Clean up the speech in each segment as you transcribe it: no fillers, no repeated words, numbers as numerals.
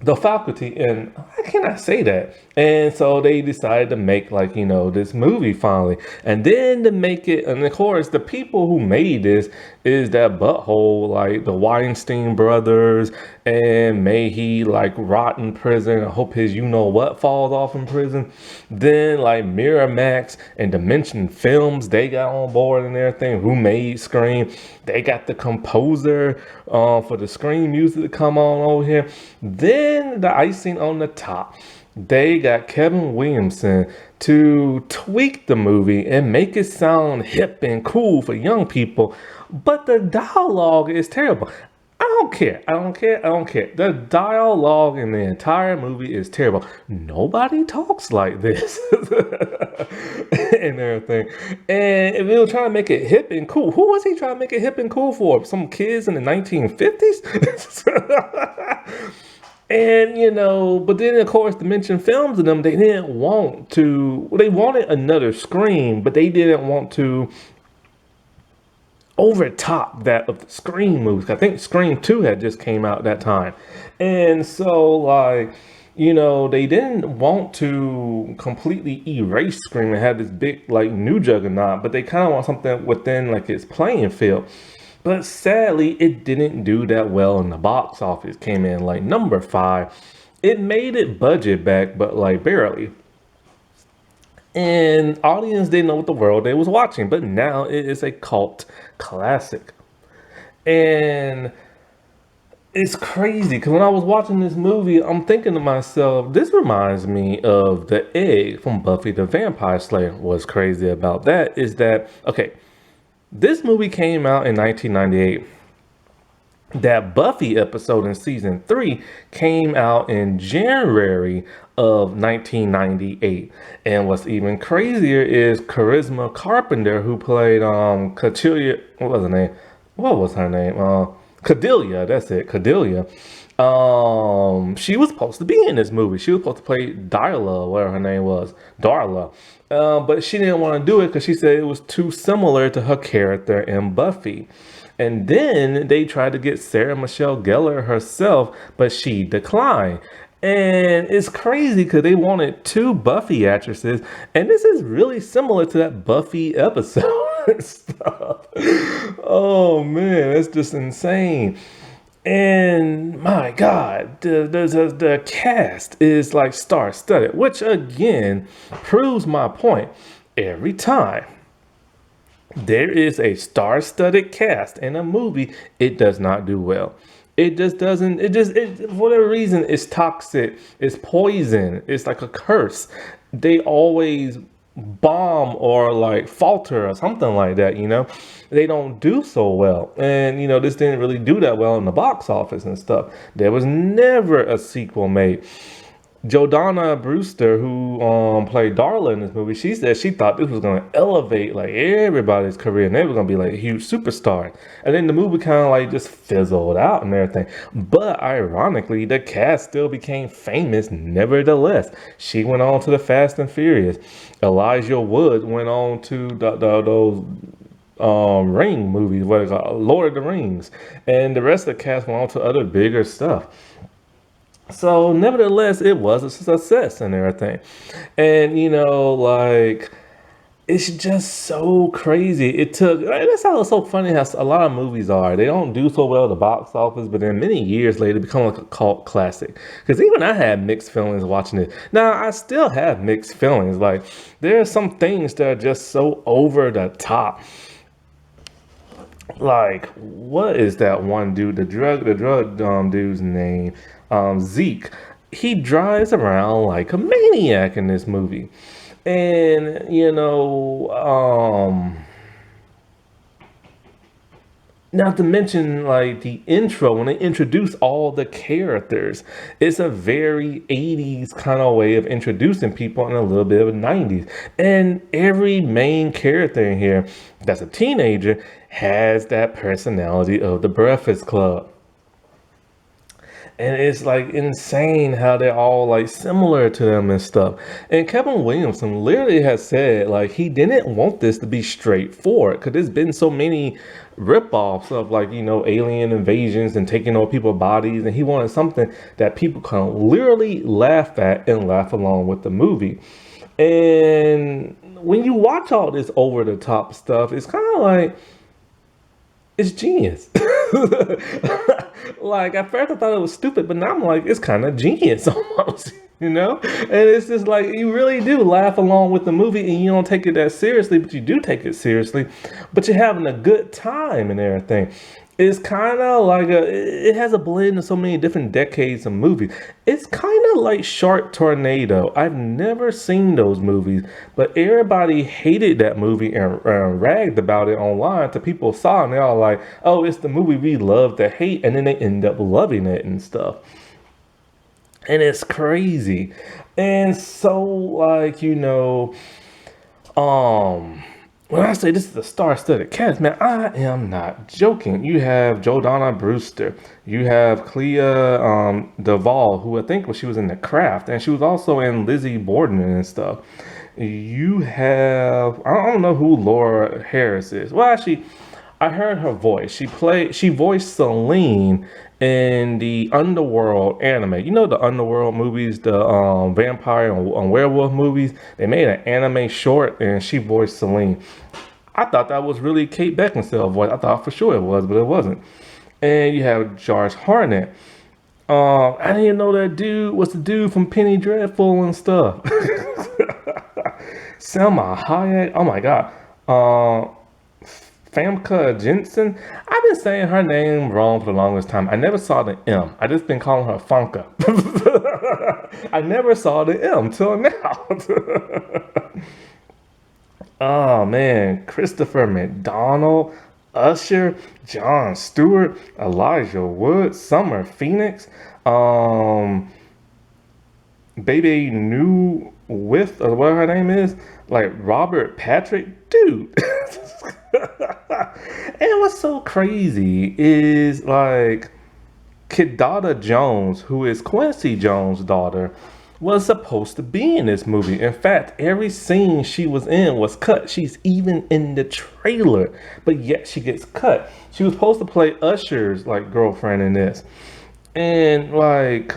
the faculty, and I cannot say that. And so they decided to make, like, this movie finally, and then to make it. And of course, the people who made this is that butthole, like the Weinstein brothers, and may he like rot in prison. I hope his what falls off in prison. Then like Miramax and Dimension Films, they got on board and everything. Who made Scream? They got the composer for the Scream music to come on over here. Then the icing on the top, they got Kevin Williamson to tweak the movie and make it sound hip and cool for young people, but the dialogue is terrible. I don't care. I don't care. I don't care. The dialogue in the entire movie is terrible. Nobody talks like this and everything. And if they were trying to make it hip and cool, who was he trying to make it hip and cool for? Some kids in the 1950s? And but then of course Dimension Films and them, they didn't want to. Well, they wanted another Scream, but they didn't want to overtop that of the Scream movies. I think Scream 2 had just came out that time. And so like, they didn't want to completely erase Scream and have this big like new juggernaut, but they kind of want something within like its playing field. But sadly, it didn't do that well in the box office. Came in like number 5. It made it budget back, but like barely. And audience didn't know what the world they was watching, but now it is a cult classic. And it's crazy because when I was watching this movie, I'm thinking to myself, this reminds me of the egg from Buffy the Vampire Slayer. What's crazy about that is that, okay, this movie came out in 1998. That Buffy episode in season 3 came out in January of 1998. And what's even crazier is Charisma Carpenter, who played Cordelia, what was her name? Cordelia, that's it, Cordelia. She was supposed to be in this movie. She was supposed to play Darla, whatever her name was, Darla. But she didn't want to do it because she said it was too similar to her character in Buffy. And then they tried to get Sarah Michelle Gellar herself, but she declined. And it's crazy because they wanted 2 Buffy actresses, and this is really similar to that Buffy episode and stuff. Oh man, that's just insane. And my God, the cast is like star-studded, which again proves my point. Every time there is a star-studded cast in a movie, it does not do well. It just doesn't, for whatever reason, it's toxic, it's poison, it's like a curse. They always bomb or like falter or something like that, They don't do so well. And, this didn't really do that well in the box office and stuff. There was never a sequel made. Jordana Brewster, who played Darla in this movie, she said she thought this was going to elevate like everybody's career and they were going to be like a huge superstar. And then the movie kind of like just fizzled out and everything. But ironically, the cast still became famous nevertheless. She went on to the Fast and Furious. Elijah Wood went on to those Ring movies, what is it called? Lord of the Rings. And the rest of the cast went on to other bigger stuff. So nevertheless, it was a success and everything. And like, it's just so crazy. That's how it's so funny how a lot of movies are. They don't do so well at the box office, but then many years later become like a cult classic. Because even I had mixed feelings watching it. Now, I still have mixed feelings. Like, there are some things that are just so over the top. Like, what is that one dude, the drug dude's name? Zeke. He drives around like a maniac in this movie. And, not to mention like the intro, when they introduce all the characters, it's a very 80s kind of way of introducing people and a little bit of 90s. And every main character in here that's a teenager has that personality of the Breakfast Club. And it's like insane how they're all like similar to them and stuff. And Kevin Williamson literally has said like he didn't want this to be straightforward because there's been so many rip-offs of like alien invasions and taking over people's bodies, and he wanted something that people can literally laugh at and laugh along with the movie. And when you watch all this over the top stuff, it's kind of like it's genius. Like at first I thought it was stupid, but now I'm like, it's kind of genius almost, And it's just like you really do laugh along with the movie, and you don't take it that seriously, but you do take it seriously. But you're having a good time and everything. It's kind of like it has a blend of so many different decades of movies. It's kind of like Shark Tornado. I've never seen those movies, but everybody hated that movie and ragged about it online. To people saw it and they're all like, "Oh, it's the movie we love to hate," and then they end up loving it and stuff. And it's crazy. And so, like, um, when I say this is a star-studded cast, man, I am not joking. You have Jordana Brewster. You have Clea Duvall, who I think she was in The Craft, and she was also in Lizzie Borden and stuff. You have, I don't know who Laura Harris is. Well, actually, I heard her voice. She voiced Celine in the Underworld anime. You know the Underworld movies, the vampire and werewolf movies. They made an anime short, and she voiced Celine. I thought that was really Kate Beckinsale voice. I thought for sure it was, but it wasn't. And you have Josh Hartnett. I didn't even know that dude was the dude from Penny Dreadful and stuff. Selma Hayek. Oh my God. Famke Jensen. I've been saying her name wrong for the longest time. I never saw the M. I just been calling her Funka. I never saw the M till now. Oh man, Christopher McDonald, Usher, Jon Stewart, Elijah Wood, Summer Phoenix, Baby New with or what her name is, like Robert Patrick, dude. And what's so crazy is like Kidada Jones, who is Quincy Jones' daughter, was supposed to be in this movie. In fact, every scene she was in was cut. She's even in the trailer, but yet she gets cut. She was supposed to play Usher's like girlfriend in this. And like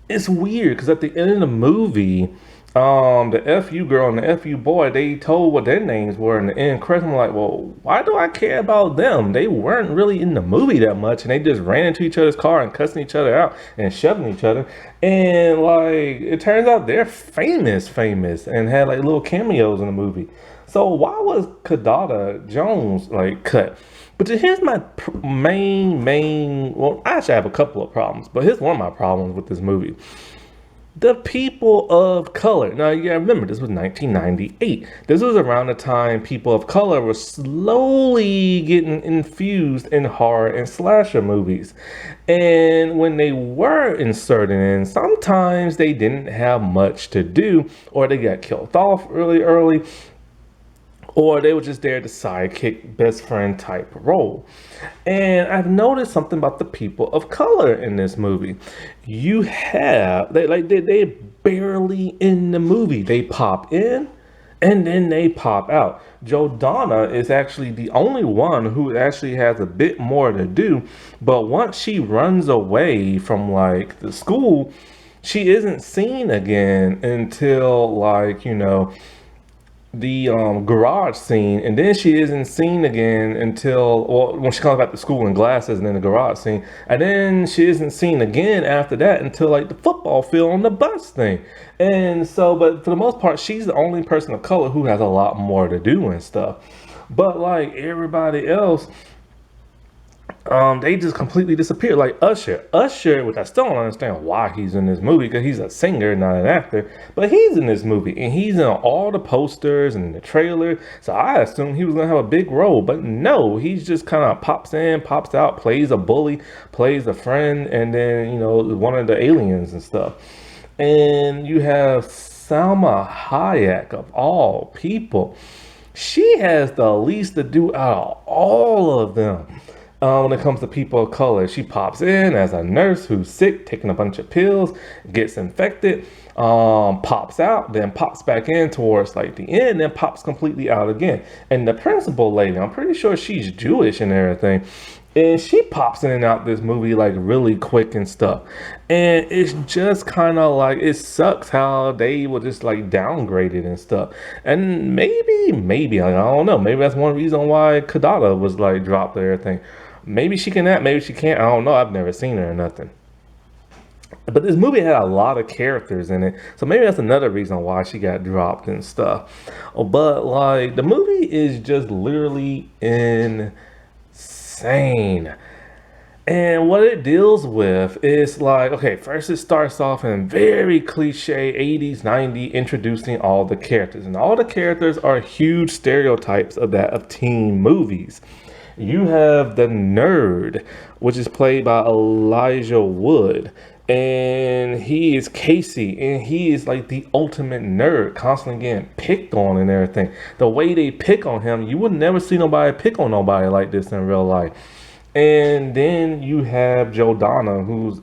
it's weird because at the end of the movie, the FU girl and the FU boy, they told what their names were in the end credits. I'm like, well, why do I care about them? They weren't really in the movie that much, and they just ran into each other's car and cussing each other out and shoving each other. And like, it turns out they're famous, and had like little cameos in the movie. So why was Kidada Jones like cut? But here's my main. Well, I actually have a couple of problems, but here's one of my problems with this movie. The people of color. Now, you gotta remember, this was 1998. This was around the time people of color were slowly getting infused in horror and slasher movies. And when they were inserted in, sometimes they didn't have much to do, or they got killed off really early, or they were just there to sidekick best friend type role. And I've noticed something about the people of color in this movie. You have they barely in the movie. They pop in and then they pop out. Jordana is actually the only one who actually has a bit more to do, but once she runs away from like the school, she isn't seen again until like the garage scene, and then she isn't seen again until when she comes back to school in glasses, and then the garage scene, and then she isn't seen again after that until like the football field on the bus thing. And so, but for the most part, she's the only person of color who has a lot more to do and stuff. But like everybody else, they just completely disappeared. Like Usher, which I still don't understand why he's in this movie, because he's a singer, not an actor, but he's in this movie and he's in all the posters and the trailer. So I assumed he was gonna have a big role, but no, he's just kind of pops in, pops out, plays a bully, plays a friend, and then one of the aliens and stuff. And you have Salma Hayek, of all people. She has the least to do out of all of them. when it comes to people of color. She pops in as a nurse who's sick, taking a bunch of pills, gets infected, pops out, then pops back in towards like the end, then pops completely out again. And the principal lady, I'm pretty sure she's Jewish and everything. And she pops in and out this movie like really quick and stuff. And it's just kind of like, it sucks how they will just like downgrade it and stuff. And maybe, I don't know, maybe that's one reason why Kadada was like dropped and everything. Maybe she can act, maybe she can't. I don't know. I've never seen her or nothing. But this movie had a lot of characters in it, so maybe that's another reason why she got dropped and stuff. But like the movie is just literally insane. And what it deals with is like, okay, first it starts off in very cliche 80s, 90s, introducing all the characters. And all the characters are huge stereotypes of that of teen movies. You have the nerd, which is played by Elijah Wood. And he is Casey, and he is like the ultimate nerd, constantly getting picked on and everything. The way they pick on him, you would never see nobody pick on nobody like this in real life. And then you have Jordana, who's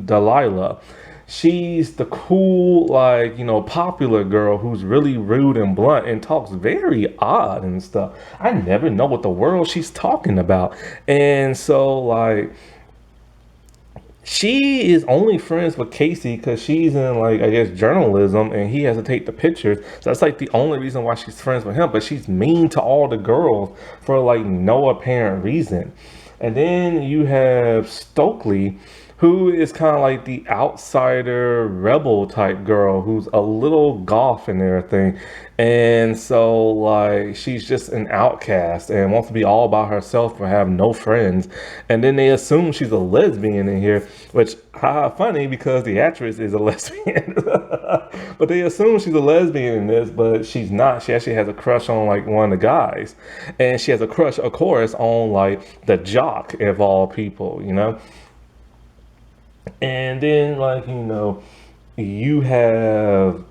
Delilah. She's the cool, like, popular girl who's really rude and blunt and talks very odd and stuff. I never know what the world she's talking about. And so, like, she is only friends with Casey because she's in, like, I guess, journalism, and he has to take the pictures. So that's like the only reason why she's friends with him. But she's mean to all the girls for like no apparent reason. And then you have Stokely, who is kind of like the outsider rebel type girl who's a little goth and everything. And so like she's just an outcast and wants to be all by herself or have no friends. And then they assume she's a lesbian in here, which funny because the actress is a lesbian. But they assume she's a lesbian in this, but she's not. She actually has a crush on like one of the guys. And she has a crush, of course, on like the jock of all people. And then, like, you have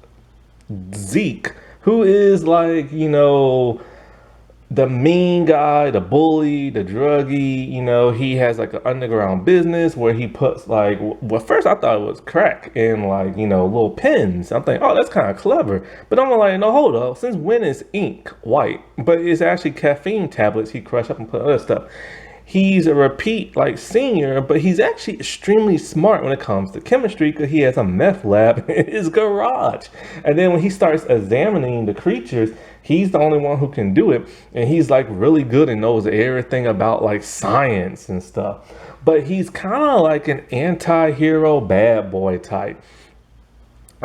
Zeke, who is like, the mean guy, the bully, the druggie. He has like an underground business where he puts like, well, first I thought it was crack in like, little pens. I'm thinking, oh, that's kind of clever. But I'm like, no, hold up. Since when is ink white? But it's actually caffeine tablets he crushed up and put other stuff. He's a repeat like senior, but he's actually extremely smart when it comes to chemistry because he has a meth lab in his garage. And then when he starts examining the creatures, he's the only one who can do it. And he's like really good and knows everything about like science and stuff. But he's kind of like an anti-hero bad boy type.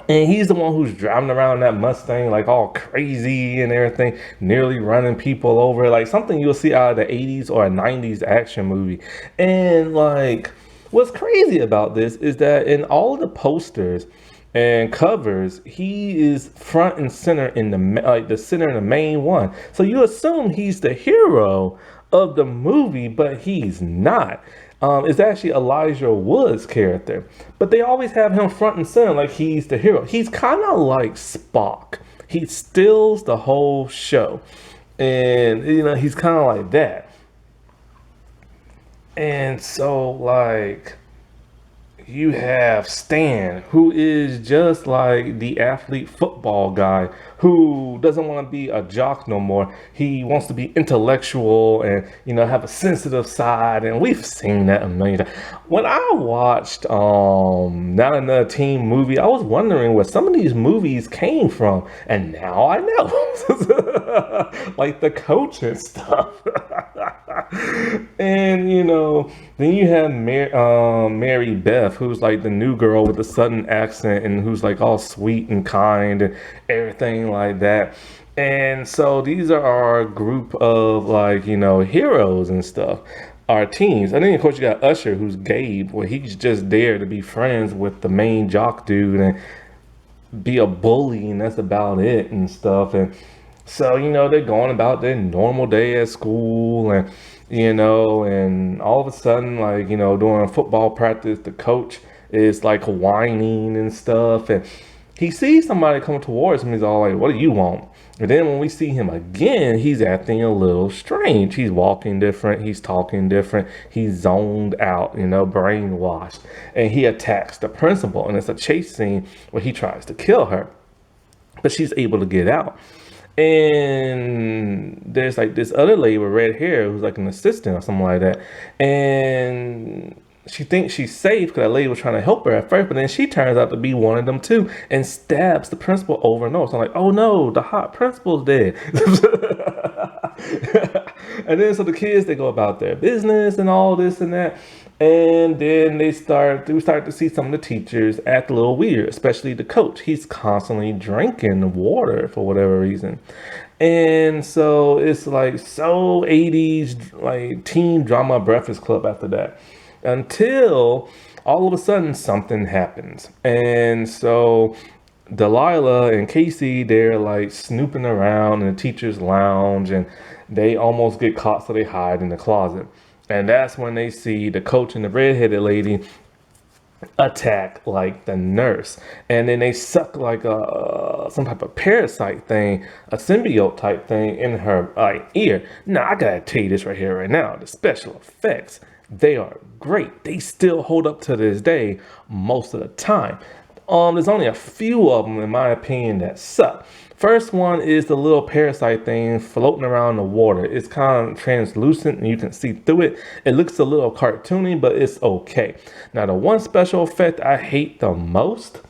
And he's the one who's driving around that Mustang like all crazy and everything, nearly running people over, like something you'll see out of the 80s or a 90s action movie. And like, what's crazy about this is that in all of the posters and covers, he is front and center in the center in the main one. So you assume he's the hero of the movie, but he's not. It's actually Elijah Wood's character, but they always have him front and center like he's the hero. He's kind of like Spock. He steals the whole show, and he's kind of like that. And so like you have Stan, who is just like the athlete football guy who doesn't want to be a jock no more. He wants to be intellectual and have a sensitive side, and we've seen that a million times. When I watched Not Another Teen Movie, I was wondering where some of these movies came from, and now I know. Like the coach and stuff. And then you have Mary Beth, who's like the new girl with the Southern accent and who's like all sweet and kind and everything like that. And so these are our group of like heroes and stuff, our teens. And then of course you got Usher, who's Gabe, where he's just there to be friends with the main jock dude and be a bully, and that's about it and stuff. And so they're going about their normal day at school, and and all of a sudden, like, during football practice, the coach is like whining and stuff. And He sees somebody coming towards him. He's all like, what do you want? And then when we see him again, he's acting a little strange. He's walking different. He's talking different. He's zoned out, brainwashed. And he attacks the principal. And it's a chase scene where he tries to kill her. But she's able to get out. And there's like this other lady with red hair who's like an assistant or something like that. And she thinks she's safe because that lady was trying to help her at first, but then she turns out to be one of them too and stabs the principal over and over. So I'm like, oh no, the hot principal's dead. And then so the kids, they go about their business and all this and that. And then we start to see some of the teachers act a little weird, especially the coach. He's constantly drinking water for whatever reason. And so it's like so 80s, like teen drama Breakfast Club after that. Until all of a sudden something happens. And so Delilah and Casey, they're like snooping around in the teacher's lounge and they almost get caught, so they hide in the closet. And that's when they see the coach and the redheaded lady attack like the nurse, and then they suck like some type of parasite thing, a symbiote type thing in her ear. Now I gotta tell you this right here right now, the special effects, they are great. They still hold up to this day most of the time. There's only a few of them in my opinion that suck. First one is the little parasite thing floating around the water. It's kind of translucent and you can see through it. It looks a little cartoony, but it's okay. Now the one special effect I hate the most,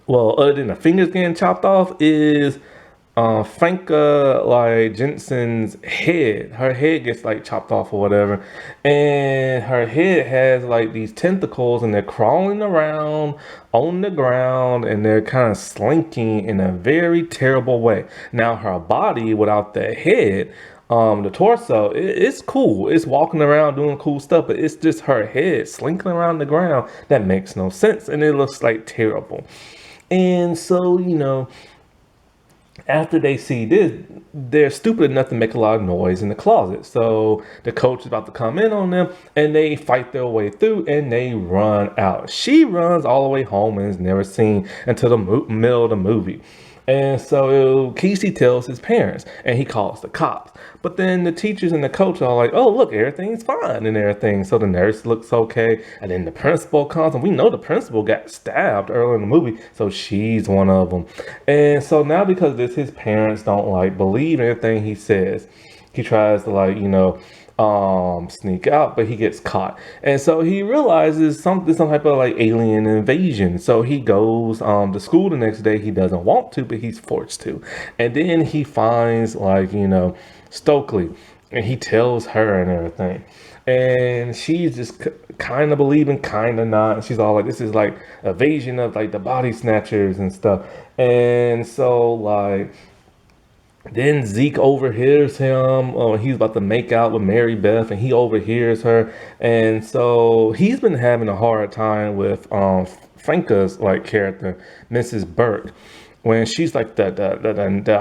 well, other than the fingers getting chopped off, is Franka like Jensen's head. Her head gets like chopped off or whatever, and her head has like these tentacles and they're crawling around on the ground and they're kind of slinking in a very terrible way. Now her body without the head, the torso, it's cool. It's walking around doing cool stuff, but it's just her head slinking around the ground that makes no sense and it looks like terrible. And so, after they see this, they're stupid enough to make a lot of noise in the closet. So the coach is about to come in on them and they fight their way through and they run out. She runs all the way home and is never seen until the middle of the movie. And so Casey tells his parents and he calls the cops. But then the teachers and the coach are like, oh, look, everything's fine and everything. So the nurse looks okay. And then the principal comes, and we know the principal got stabbed earlier in the movie. So she's one of them. And so now because of this, his parents don't believe everything he says. He tries to sneak out, but he gets caught. And so he realizes some type of alien invasion. So he goes to school the next day. He doesn't want to, but he's forced to. And then he finds Stokely, and he tells her and everything. And she's just kind of believing, kind of not. And she's all like, this is evasion of the body snatchers and stuff. And so then Zeke overhears him. He's about to make out with Mary Beth, and he overhears her. And so he's been having a hard time with Franka's character, Mrs. Burke, when she's the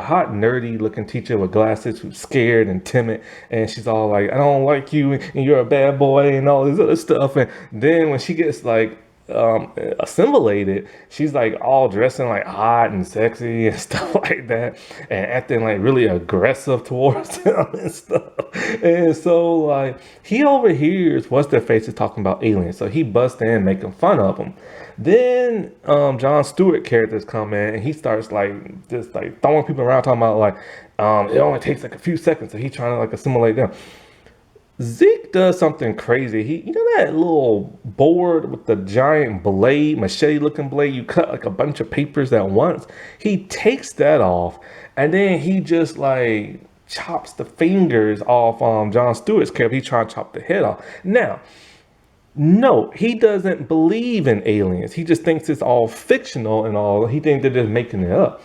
hot nerdy looking teacher with glasses who's scared and timid, and she's all like, I don't like you and you're a bad boy and all this other stuff. And then when she gets assimilated, she's all dressing hot and sexy and stuff like that, and acting really aggressive towards him and stuff. And so he overhears what's their faces talking about aliens, so he busts in making fun of them. Then Jon Stewart characters come in and he starts just throwing people around, talking about it only takes a few seconds, so he's trying to assimilate them. Zeke does something crazy. He, that little board with the giant blade, machete looking blade, you cut a bunch of papers at once. He takes that off and then he just chops the fingers off Jon Stewart's character. He's trying to chop the head off. Now, no, he doesn't believe in aliens. He just thinks it's all fictional and all. He thinks they're just making it up.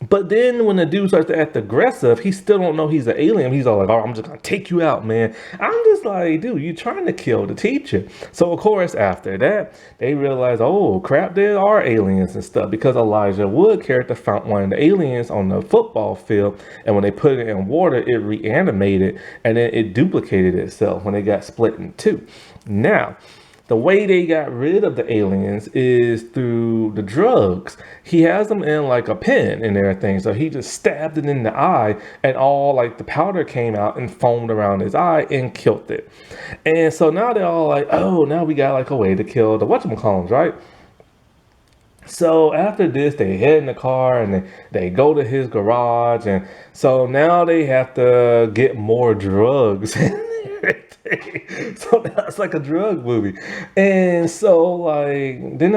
But then when the dude starts to act aggressive, he still don't know he's an alien. He's all like, oh, I'm just going to take you out, man. I'm just like, dude, you're trying to kill the teacher. So, of course, after that, they realize, oh, crap, there are aliens and stuff. Because Elijah Wood character found one of the aliens on the football field. And when they put it in water, it reanimated. And then it duplicated itself when it got split in two. Now, The way they got rid of the aliens is through the drugs. He has them in like a pen and everything. So he just stabbed it in the eye, and all like the powder came out and foamed around his eye and killed it. And so now they're all like, oh, now we got like a way to kill the whatchamacallums, right? So after this, they head in the car and they go to his garage. And so now they have to get more drugs and everything. So that's like a drug movie. And so like then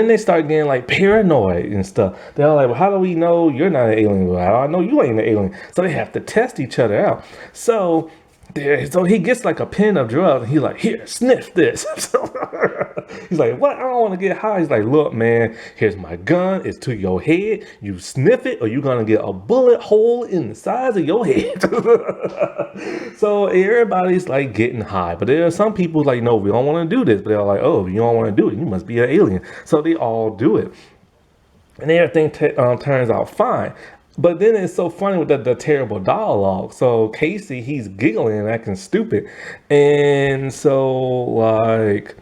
they start getting like paranoid and stuff. They're all like, well, how do we know you're not an alien? Well, how do I know you ain't an alien? So they have to test each other out. So he gets like a pen of drugs and he's like, here, sniff this. He's like, what? I don't want to get high. He's like, look, man, here's my gun. It's to your head. You sniff it or you're going to get a bullet hole in the size of your head. So everybody's like getting high. But there are some people like, no, we don't want to do this. But they're like, oh, if you don't want to do it, you must be an alien. So they all do it. And everything turns out fine. But then it's so funny with the terrible dialogue. So Casey, he's giggling and acting stupid. And so like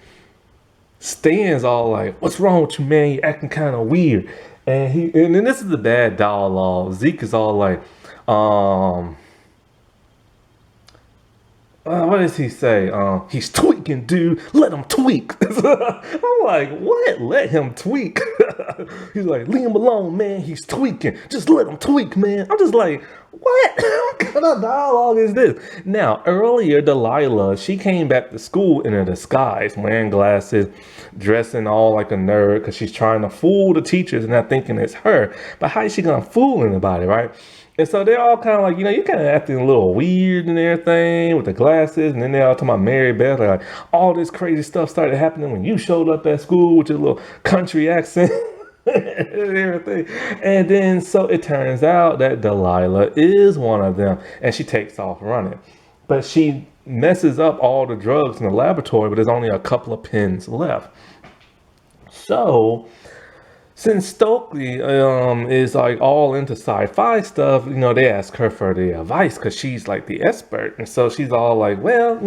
Stan's all like, what's wrong with you, man? You acting kind of weird. And then this is the bad dialogue. Zeke is all like, what does he say? He's tweaking, dude. Let him tweak. I'm like, what? Let him tweak? He's like, leave him alone, man. He's tweaking. Just let him tweak, man. I'm just like, what? What kind of dialogue is this? Now, earlier, Delilah, she came back to school in a disguise, wearing glasses, dressing all like a nerd, because she's trying to fool the teachers and not thinking it's her. But how is she going to fool anybody, right? And so they're all kind of like, you're kind of acting a little weird and everything with the glasses. And then they're all talking about Mary Beth. Like all this crazy stuff started happening when you showed up at school with your little country accent and everything. And then so it turns out that Delilah is one of them. And she takes off running. But she messes up all the drugs in the laboratory, but there's only a couple of pins left. So since Stokely is like all into sci-fi stuff, they ask her for the advice because she's like the expert. And so she's all like, well,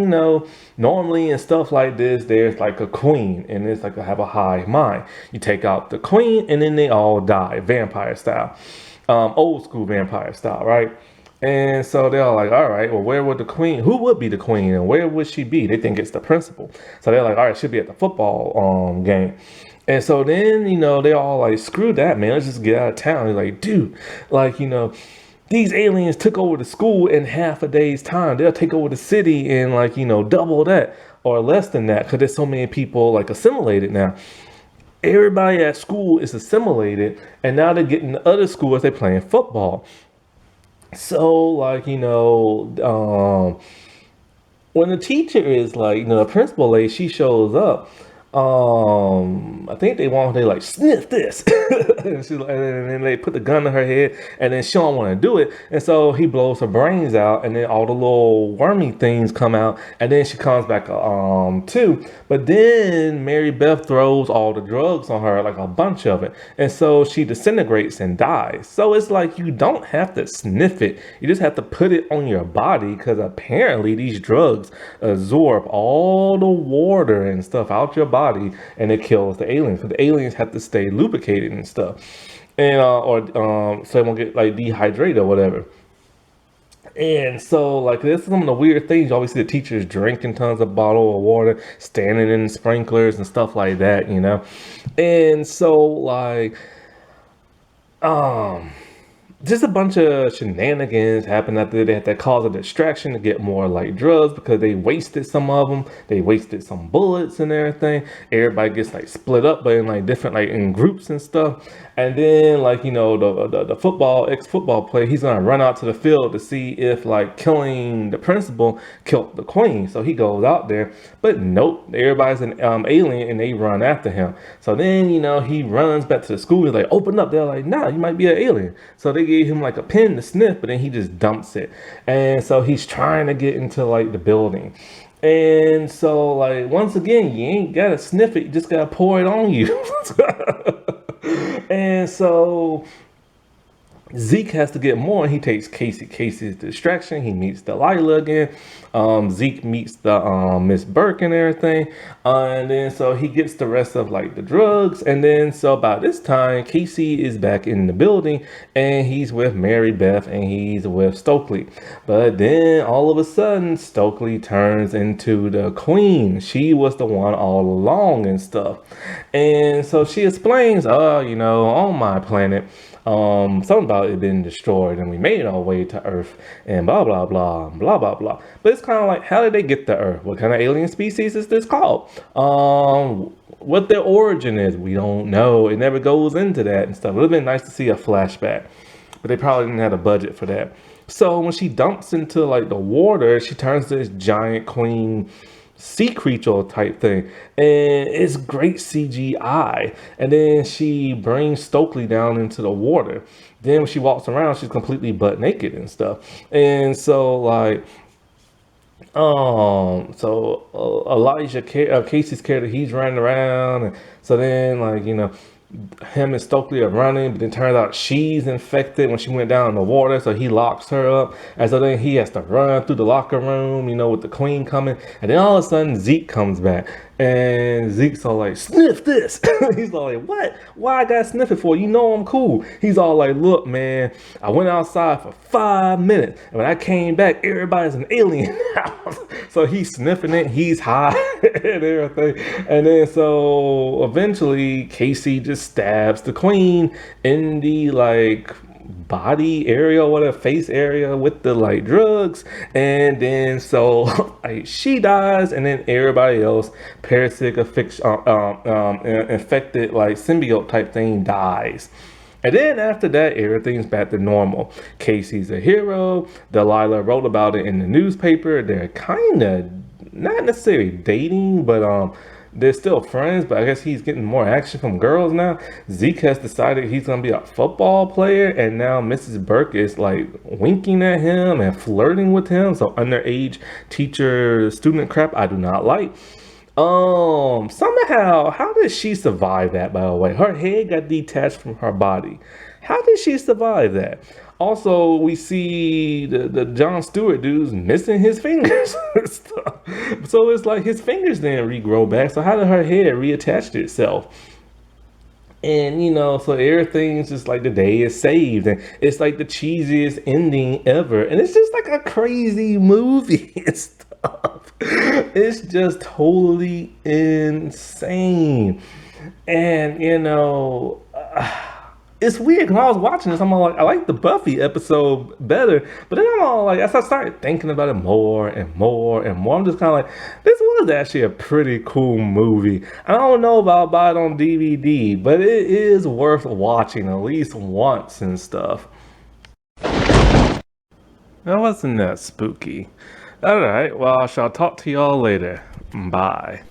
normally and stuff like this, there's like a queen and it's like I have a hive mind. You take out the queen and then they all die, vampire style, old school vampire style, right? And so they're all like, all right, well, who would be the queen and where would she be? They think it's the principal. So they're like, all right, she'll be at the football game. And so then, they all like, screw that, man. Let's just get out of town. He's like, dude, like, these aliens took over the school in half a day's time. They'll take over the city in like, double that or less than that because there's so many people like assimilated now. Everybody at school is assimilated and now they're getting to other schools, they're playing football. So like, when the teacher is like, the principal lady, she shows up. I think they like sniff this, and then they put the gun to her head, and then she don't want to do it, and so he blows her brains out, and then all the little wormy things come out, and then she comes back too. But then Mary Beth throws all the drugs on her, like a bunch of it, and so she disintegrates and dies. So it's like you don't have to sniff it; you just have to put it on your body, because apparently these drugs absorb all the water and stuff out your body. And it kills the aliens, because the aliens have to stay lubricated and stuff, and so they won't get like dehydrated or whatever. And so like this is some of the weird things. You always see the teachers drinking tons of bottle of water, standing in sprinklers and stuff like that, and so like just a bunch of shenanigans happened after they had to cause a distraction to get more like drugs because they wasted some of them. They wasted some bullets and everything. Everybody gets like split up, but in like different like in groups and stuff. And then like the ex-football player, he's gonna run out to the field to see if like killing the principal killed the queen. So he goes out there, but nope, everybody's an alien and they run after him. So then he runs back to the school. He's like, open up. They're like, nah, you might be an alien. So they gave him like a pen to sniff, but then he just dumps it. And so he's trying to get into like the building. And so like once again, you ain't gotta sniff it, you just gotta pour it on you. And so Zeke has to get more, and he takes Casey. Casey's distraction. He meets Delilah again. Zeke meets the Miss Burke and everything, and then so he gets the rest of like the drugs, and then so by this time Casey is back in the building, and he's with Mary Beth, and he's with Stokely. But then all of a sudden, Stokely turns into the queen. She was the one all along and stuff, and so she explains, on my planet, something about it being destroyed and we made our way to Earth and blah blah blah blah blah blah. But it's kind of like, how did they get to Earth? What kind of alien species is this called? What their origin is, we don't know. It never goes into that and stuff. It would have been nice to see a flashback, but they probably didn't have a budget for that. So when she dumps into like the water, she turns to this giant queen sea creature type thing, and it's great CGI. And then she brings Stokely down into the water. Then when she walks around, she's completely butt naked and stuff. And so like Elijah Casey's character, he's running around, and so then him and Stokely are running, but then turns out she's infected when she went down in the water, so he locks her up, and so then he has to run through the locker room, with the queen coming, and then all of a sudden Zeke comes back, and Zeke's all like, sniff this. He's all like, what? Why I gotta sniff it for? I'm cool. He's all like, look, man, I went outside for 5 minutes, and when I came back, everybody's an alien now. So he's sniffing it, he's high and everything, and then so eventually Casey just stabs the queen in the body area or whatever, face area with the drugs, and then so she dies, and then everybody else, parasitic infected symbiote type thing, dies. And then after that, everything's back to normal. Casey's a hero. Delilah wrote about it in the newspaper. They're kind of not necessarily dating, but they're still friends, but I guess he's getting more action from girls now. Zeke has decided he's going to be a football player, and now Mrs. Burke is winking at him and flirting with him. So underage teacher student crap I do not like. Somehow, how did she survive that, by the way? Her head got detached from her body. How did she survive that? Also, we see the Jon Stewart dude's missing his fingers and stuff. So it's like his fingers didn't regrow back. So how did her head reattach to itself? And so everything's just like the day is saved, and it's like the cheesiest ending ever, and it's just like a crazy movie and stuff. It's just totally insane. And it's weird because I was watching this, I'm all like, I like the Buffy episode better, but then I'm all like, as I started thinking about it more and more and more, I'm just kind of like, this was actually a pretty cool movie. I don't know about buying it on DVD, but it is worth watching at least once and stuff. That wasn't that spooky. All right, well, I shall talk to y'all later. Bye.